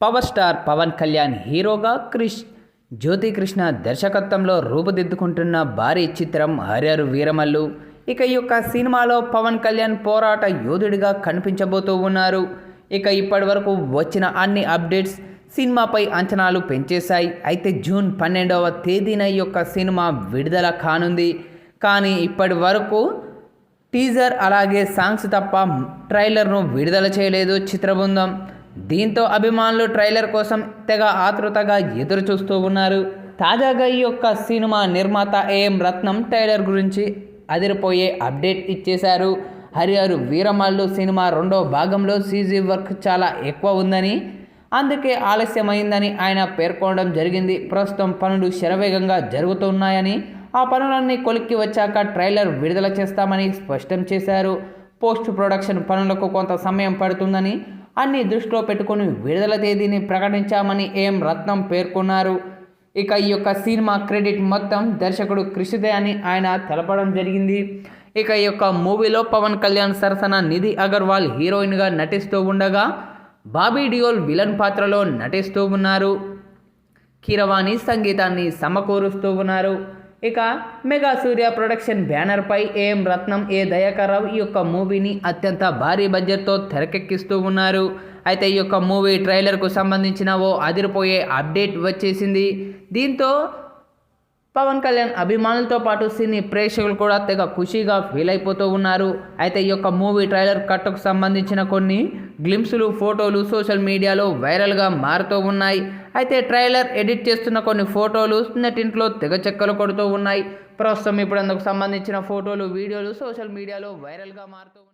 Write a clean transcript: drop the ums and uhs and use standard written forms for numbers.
Power star Pawan Kalyan హీరోగా జ్యోతి కృష్ణ దర్శకత్వంలో రూపుదిద్దుకుంటున్న భారీ చిత్రం హరిహర వీరమల్లు. ఇక ఈ యొక్క సినిమాలో పవన్ కళ్యాణ్ పోరాట యోధుడిగా కనిపించబోతూ ఉన్నారు. ఇక ఇప్పటి వరకు వచ్చిన అన్ని అప్డేట్స్ సినిమాపై అంచనాలు పెంచేశాయి. అయితే జూన్ 12వ తేదీన ఈ యొక్క సినిమా విడుదల కానుంది. కానీ ఇప్పటి వరకు టీజర్ అలాగే సాంగ్స్ తప్ప ట్రైలర్ను విడుదల చేయలేదు చిత్రబృందం. దీంతో అభిమానులు ట్రైలర్ కోసం తెగ ఆతృతగా ఎదురు చూస్తూ ఉన్నారు. తాజాగా ఈ యొక్క సినిమా నిర్మాత ఏఎం రత్నం ట్రైలర్ గురించి అదిరిపోయే అప్డేట్ ఇచ్చేశారు. హరిహర వీరమల్లు సినిమా రెండో భాగంలో సీజీ వర్క్ చాలా ఎక్కువ ఉందని, అందుకే ఆలస్యమైందని ఆయన పేర్కొనడం జరిగింది. ప్రస్తుతం పనులు శరవేగంగా జరుగుతున్నాయని, ఆ పనులన్నీ కొలిక్కి వచ్చాక ట్రైలర్ విడుదల చేస్తామని స్పష్టం చేశారు. పోస్ట్ ప్రొడక్షన్ పనులకు కొంత సమయం పడుతుందని, అన్ని దృష్టిలో పెట్టుకుని విడుదల తేదీని ప్రకటించామని ఏఎం రత్నం పేర్కొన్నారు. ఇక ఈ యొక్క సినిమా క్రెడిట్ మొత్తం దర్శకుడు కృషిదే అని ఆయన తెలపడం జరిగింది. ఇక ఈ యొక్క మూవీలో పవన్ కళ్యాణ్ సరసన నిధి అగర్వాల్ హీరోయిన్గా నటిస్తూ ఉండగా, బాబీ డియోల్ విలన్ పాత్రలో నటిస్తూ ఉన్నారు. కీరవాణి సంగీతాన్ని సమకూరుస్తూ ఉన్నారు. ఇక మెగా సూర్య ప్రొడక్షన్ బ్యానర్పై ఏఎం రత్నం, ఏ దయాకర్ రావు ఈ యొక్క మూవీని అత్యంత భారీ బడ్జెట్తో తెరకెక్కిస్తూ ఉన్నారు. అయితే ఈ యొక్క మూవీ ట్రైలర్కు సంబంధించిన ఓ అదిరిపోయే అప్డేట్ వచ్చేసింది. దీంతో పవన్ కళ్యాణ్ అభిమానులతో పాటు సినీ ప్రేక్షకులు కూడా తెగ ఖుషీగా ఫీల్ అయిపోతూ ఉన్నారు. అయితే ఈ యొక్క మూవీ ట్రైలర్ కట్టుకు సంబంధించిన కొన్ని గ్లింప్సులు, ఫోటోలు సోషల్ మీడియాలో వైరల్గా మారుతూ ఉన్నాయి. అయితే ట్రైలర్ ఎడిట్ చేస్తున్న కొన్ని ఫోటోలు నెట్టింట్లో తెగ చెక్కలు కొడుతూ ఉన్నాయి. ప్రస్తుతం ఇప్పుడు అందుకు సంబంధించిన ఫోటోలు, వీడియోలు సోషల్ మీడియాలో వైరల్గా మారుతూ ఉన్నాయి.